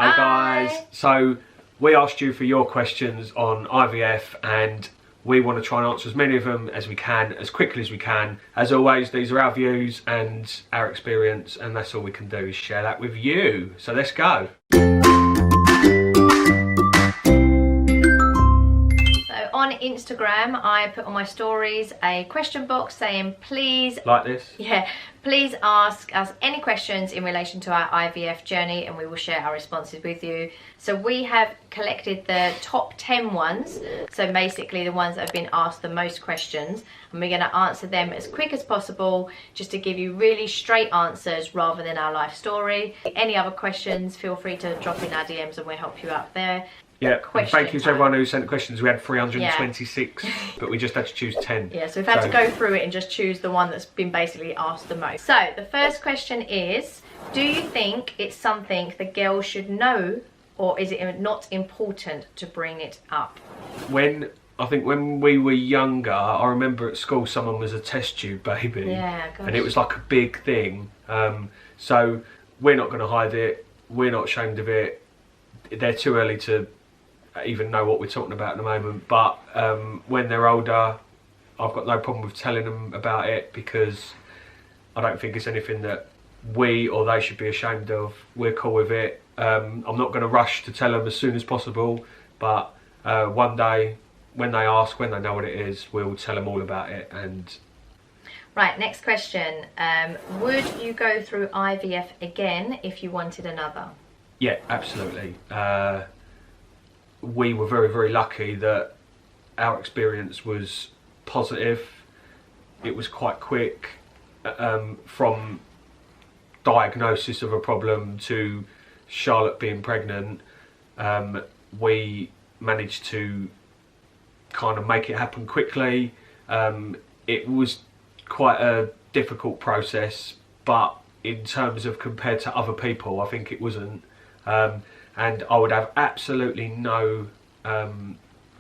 Hi guys. So we asked you for your questions on IVF and we want to try and answer as many of them as we can, as quickly as we can. As always, these are our views and our experience, and that's all we can do is share that with you. So let's go. On Instagram, I put on my stories a question box saying please, like this, please ask us any questions in relation to our IVF journey and we will share our responses with you. So we have collected the top 10 ones, so basically the ones that have been asked the most questions, and we're going to answer them as quick as possible just to give you really straight answers rather than our life story. Any other questions, feel free to drop in our DMs and we'll help you out there. Yeah, and thank you to everyone who sent questions. We had 326, but we just had to choose 10. Yeah, so we've had to go through it and just choose the one that's been basically asked the most. So the first question is, do you think it's something the girl should know, or is it not important to bring it up? I think when we were younger, I remember at school someone was a test tube baby. Yeah, gosh. And it was like a big thing. So we're not going to hide it. We're not ashamed of it. They're too early to even know what we're talking about at the moment, but when they're older, I've got no problem with telling them about it because I don't think it's anything that we or they should be ashamed of. We're cool with it. I'm not going to rush to tell them as soon as possible, but one day when they ask, when they know what it is, we'll tell them all about it. And right, next question. Would you go through IVF again if you wanted another? Yeah, absolutely. We were very, very lucky that our experience was positive. It was quite quick from diagnosis of a problem to Charlotte being pregnant. We managed to kind of make it happen quickly. It was quite a difficult process, but in terms of compared to other people, I think it wasn't. And I would have absolutely no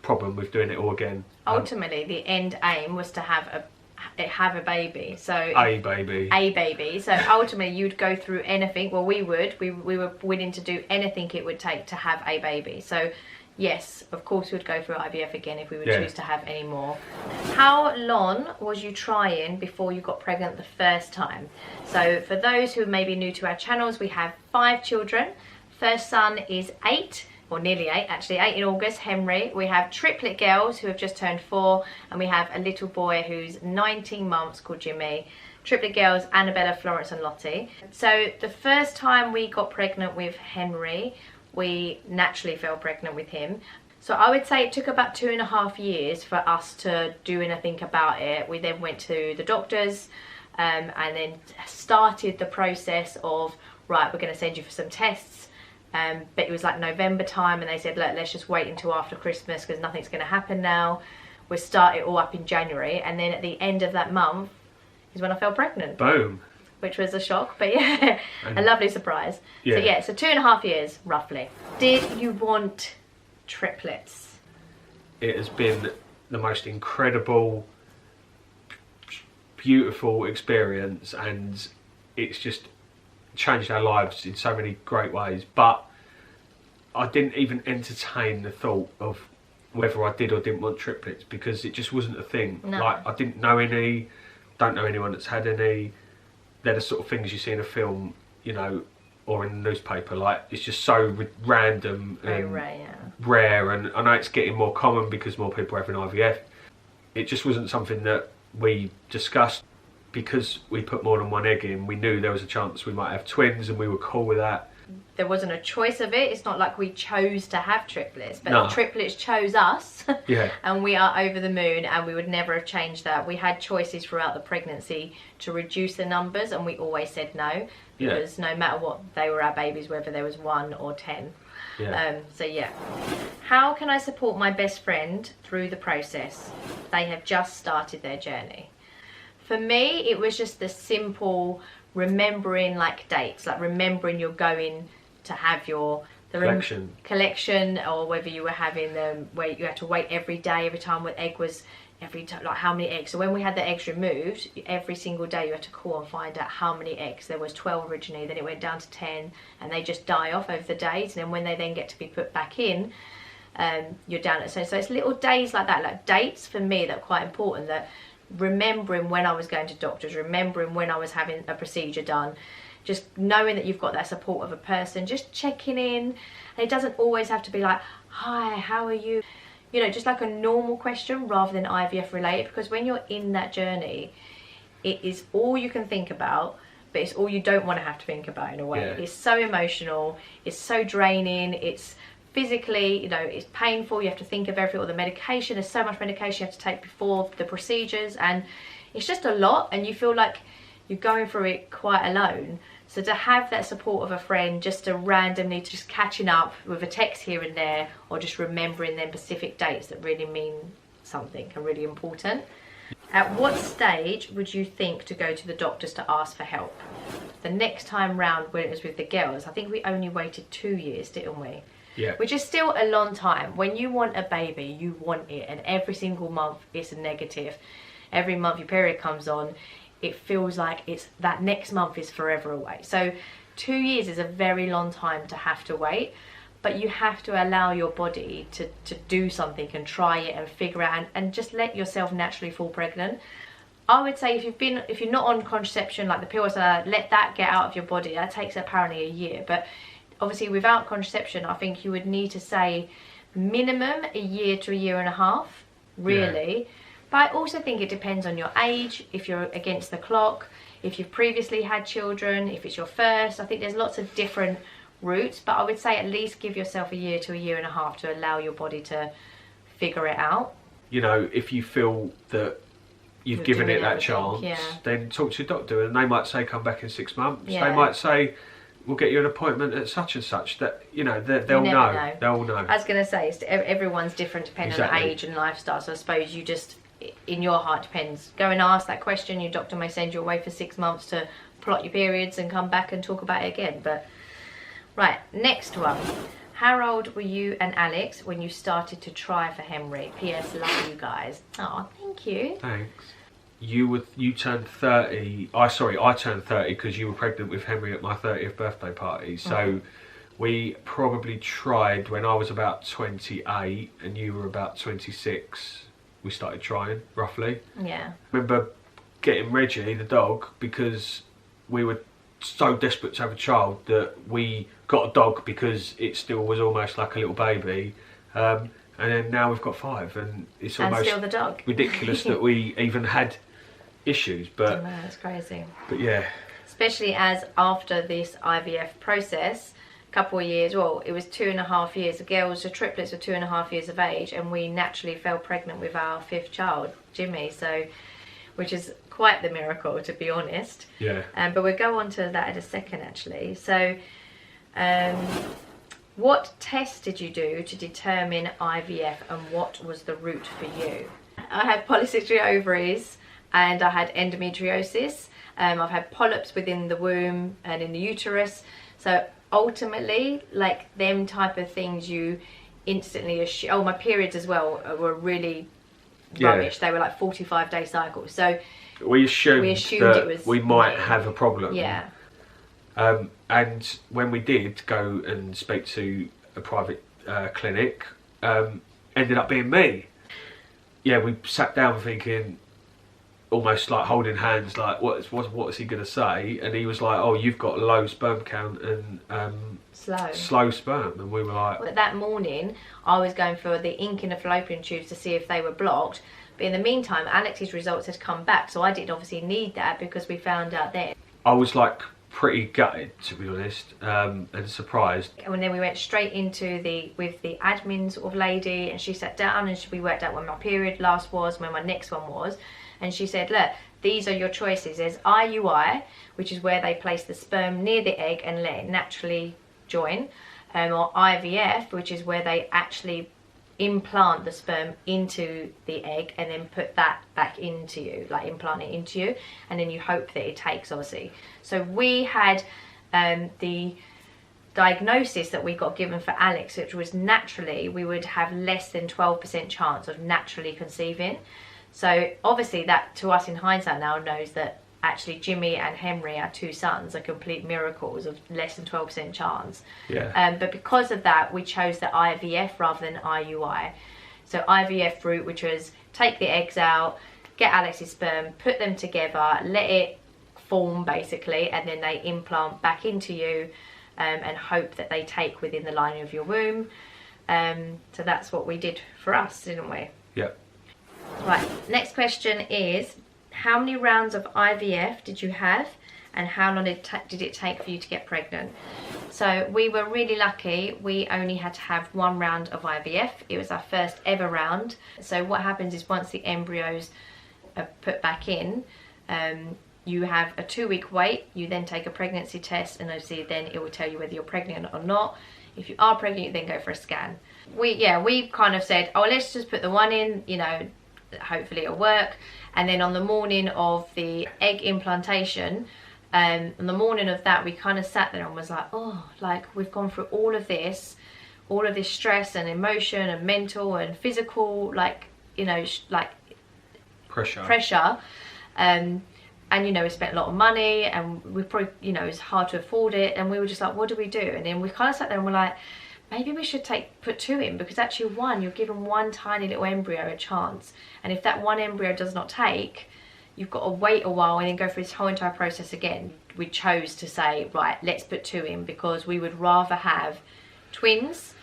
problem with doing it all again. Ultimately, the end aim was to have a baby. So a baby. So ultimately, you'd go through anything. Well, we were willing to do anything it would take to have a baby. So yes, of course, we'd go through IVF again if we would choose to have any more. How long was you trying before you got pregnant the first time? So for those who may be new to our channels, we have 5 children. First son is 8, or nearly 8 actually, 8 in August, Henry. We have triplet girls who have just turned 4, and we have a little boy who's 19 months called Jimmy. Triplet girls, Annabella, Florence and Lottie. So the first time we got pregnant with Henry, we naturally fell pregnant with him. So I would say it took about 2.5 years for us to do anything about it. We then went to the doctors and then started the process of, right, we're going to send you for some tests. But it was like November time and they said, look, let's just wait until after Christmas because nothing's going to happen now. We'll start it all up in January, and then at the end of that month is when I fell pregnant. Boom. Which was a shock, but yeah, a lovely surprise. Yeah. So 2.5 years, roughly. Did you want triplets? It has been the most incredible, beautiful experience, and it's just changed our lives in so many great ways. But I didn't even entertain the thought of whether I did or didn't want triplets because it just wasn't a thing. No. Like, I didn't know any, don't know anyone that's had any. They're the sort of things you see in a film, you know, or in the newspaper. Like, it's just so random and rare, and I know it's getting more common because more people are having IVF. It just wasn't something that we discussed. Because we put more than one egg in, we knew there was a chance we might have twins, and we were cool with that. There wasn't a choice of it. It's not like we chose to have triplets, but No. the triplets chose us. Yeah. And we are over the moon, and we would never have changed that. We had choices throughout the pregnancy to reduce the numbers, and we always said no. Because no matter what, they were our babies, whether there was 1 or 10. Yeah. So yeah. How can I support my best friend through the process? They have just started their journey. For me, it was just the simple remembering like dates, like remembering you're going to have your collection, or whether you were having them where you had to wait every day, every time the egg was every time, like how many eggs. So when we had the eggs removed, every single day you had to call and find out how many eggs. There was 12 originally, then it went down to 10, and they just die off over the days. And then when they then get to be put back in, you're down at so it's little days like that, like dates for me that are quite important, that remembering when I was going to doctors, remembering when I was having a procedure done, just knowing that you've got that support of a person, just checking in. And it doesn't always have to be like, hi, how are you? You know, just like a normal question rather than IVF related, because when you're in that journey, it is all you can think about, but it's all you don't want to have to think about in a way. Yeah. It's so emotional, it's so draining, it's physically, you know, it's painful, you have to think of everything, all the medication, there's so much medication you have to take before the procedures, and it's just a lot, and you feel like you're going through it quite alone. So to have that support of a friend, just to randomly just catching up with a text here and there, or just remembering them specific dates that really mean something, are really important. At what stage would you think to go to the doctors to ask for help? The next time round when it was with the girls, I think we only waited 2 years, didn't we? Yeah. Which is still a long time. When you want a baby, you want it, and every single month it's a negative. Every month your period comes on, it feels like it's that next month is forever away. So 2 years is a very long time to have to wait, but you have to allow your body to do something and try it and figure out, and just let yourself naturally fall pregnant. I would say if you're not on contraception, like the pills, let that get out of your body. That takes apparently a year, but obviously without contraception, I think you would need to say minimum a year to a year and a half, really. Yeah. But I also think it depends on your age, if you're against the clock, if you've previously had children, if it's your first. I think there's lots of different routes, but I would say at least give yourself a year to a year and a half to allow your body to figure it out. You know, if you feel that you've given it that chance, yeah, then talk to your doctor, and they might say come back in 6 months. Yeah. They might say we'll get you an appointment at such and such. That, you know, they'll know. They'll know. I was going to say, everyone's different depending on age and lifestyle, so I suppose you just, in your heart, depends. Go and ask that question. Your doctor may send you away for 6 months to plot your periods and come back and talk about it again. But right, next one. How old were you and Alex when you started to try for Henry? P.S. Love you guys. Oh, thank you. Thanks. You turned 30. I turned 30 because you were pregnant with Henry at my 30th birthday party. So we probably tried when I was about 28 and you were about 26. We started trying, roughly. Yeah. I remember getting Reggie, the dog, because we were so desperate to have a child that we got a dog because it still was almost like a little baby. And then now we've got 5, and it's almost still the dog. ridiculous that we even had issues. But I know, it's crazy. But yeah. Especially as after this IVF process, a couple of years, well, it was 2.5 years. The girls, the triplets, were 2.5 years of age, and we naturally fell pregnant with our 5th child, Jimmy. So, which is quite the miracle, to be honest. Yeah. But we'll go on to that in a second, actually. So, what test did you do to determine IVF, and what was the route for you? I had polycystic ovaries and I had endometriosis. I've had polyps within the womb and in the uterus. So ultimately, like them type of things, you instantly assume. Oh, my periods as well were really rubbish. They were like 45-day cycles. So we assumed that it was we might have a problem. Yeah. And when we did go and speak to a private clinic, ended up being me. Yeah, we sat down thinking, almost like holding hands, like what is he going to say? And he was like, oh, you've got low sperm count and slow sperm. And we were like... But that morning, I was going for the ink in the fallopian tubes to see if they were blocked. But in the meantime, Alex's results had come back, so I didn't obviously need that because we found out then. I was like pretty gutted, to be honest, and surprised. And then we went straight into with the admin sort of lady, and she sat down and we worked out when my period last was, when my next one was. And she said, look, these are your choices. There's IUI, which is where they place the sperm near the egg and let it naturally join, or IVF, which is where they actually implant the sperm into the egg and then put that back into you, like implant it into you, and then you hope that it takes, obviously. So we had the diagnosis that we got given for Alex, which was naturally we would have less than 12% chance of naturally conceiving. So obviously that, to us in hindsight now, knows that actually Jimmy and Henry, our 2 sons, are complete miracles of less than 12% chance. Yeah. But because of that, we chose the IVF rather than IUI. So IVF route, which was take the eggs out, get Alex's sperm, put them together, let it form basically, and then they implant back into you, and hope that they take within the lining of your womb. So that's what we did for us, didn't we? Yeah. Right, next question is, how many rounds of IVF did you have, and how long did it take for you to get pregnant? So we were really lucky. We only had to have 1 round of IVF. It was our first ever round. So what happens is once the embryos are put back in, you have a 2-week wait. You then take a pregnancy test, and obviously then it will tell you whether you're pregnant or not. If you are pregnant, you then go for a scan. We kind of said, oh, let's just put the 1 in, you know, hopefully it'll work. And then on the morning of the egg implantation, on the morning of that, we kind of sat there and was like, oh, like we've gone through all of this stress and emotion and mental and physical, like, you know, like pressure. And, you know, we spent a lot of money, and we probably, you know, it's hard to afford it. And we were just like, what do we do? And then we kind of sat there and we're like, maybe we should put 2 in, because actually 1, you're given 1 tiny little embryo a chance. And if that 1 embryo does not take, you've got to wait a while and then go through this whole entire process again. We chose to say, right, let's put 2 in, because we would rather have twins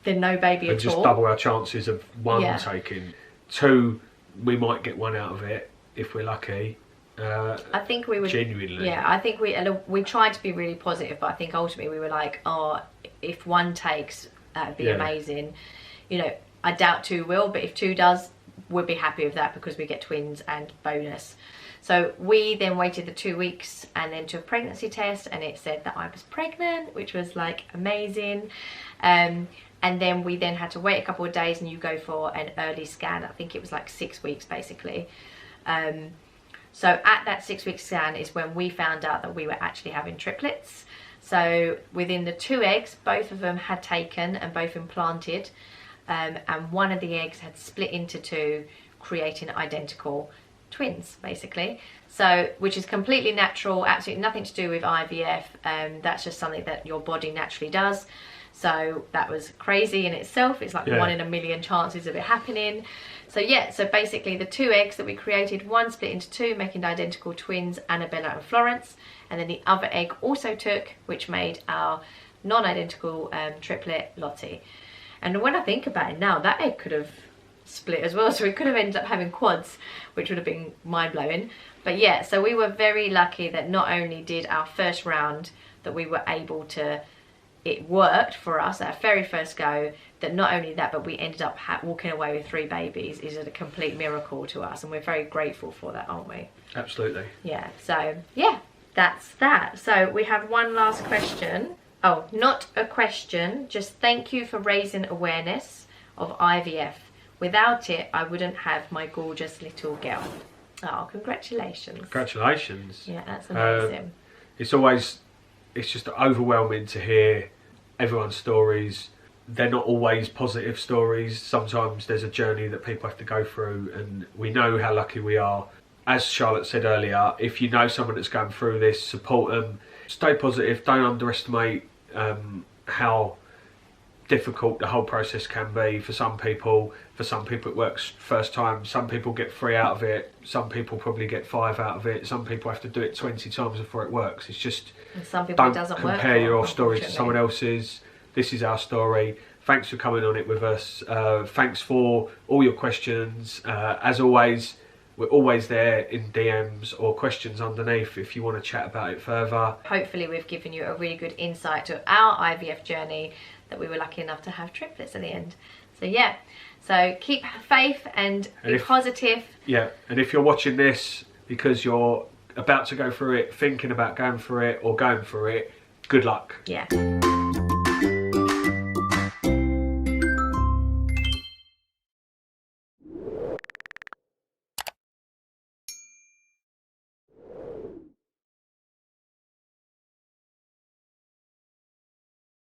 than no baby at all. And just double our chances of 1 taking. 2, we might get 1 out of it if we're lucky. I think we would genuinely. Yeah, I think we tried to be really positive, but I think ultimately we were like, oh, if 1 takes, that'd be amazing. You know, I doubt 2 will, but if 2 does, we'll be happy with that, because we get twins and bonus. So we then waited the 2 weeks and then to a pregnancy test, and it said that I was pregnant, which was like amazing. And then we then had to wait a couple of days, and you go for an early scan. I think it was like 6 weeks basically. So at that 6-week scan is when we found out that we were actually having triplets. So within the 2 eggs, both of them had taken and both implanted, and 1 of the eggs had split into 2, creating identical twins basically. So, which is completely natural, absolutely nothing to do with IVF. That's just something that your body naturally does. So that was crazy in itself. It's like 1 in a million chances of it happening. So yeah, so basically the 2 eggs that we created, 1 split into 2, making the identical twins Annabella and Florence, and then the other egg also took, which made our non-identical triplet Lottie. And when I think about it now, that egg could have split as well, so we could have ended up having quads, which would have been mind-blowing. But yeah, so we were very lucky that not only did our first round, that we were able to, it worked for us at our very first go, that not only that, but we ended up walking away with 3 babies is a complete miracle to us, and we're very grateful for that, aren't we? Absolutely. Yeah, so yeah, that's that. So we have one last question. Oh, not a question, just thank you for raising awareness of IVF. Without it, I wouldn't have my gorgeous little girl. Oh, congratulations. Congratulations. Yeah, that's amazing. It's just overwhelming to hear everyone's stories. They're not always positive stories. Sometimes there's a journey that people have to go through, and we know how lucky we are. As Charlotte said earlier, if you know someone that's going through this, support them. Stay positive. Don't underestimate how difficult the whole process can be for some people. For some people it works first time. Some people get 3 out of it. Some people probably get 5 out of it. Some people have to do it 20 times before it works. It's just, and some people don't it doesn't work compare your story to someone else's. This is our story. Thanks for coming on it with us. Thanks for all your questions. As always, we're always there in DMs or questions underneath if you want to chat about it further. Hopefully we've given you a really good insight to our IVF journey, that we were lucky enough to have triplets at the end. So yeah, so keep faith and be positive. Yeah, and if you're watching this because you're about to go through it, thinking about going through it or going through it, good luck. Yeah.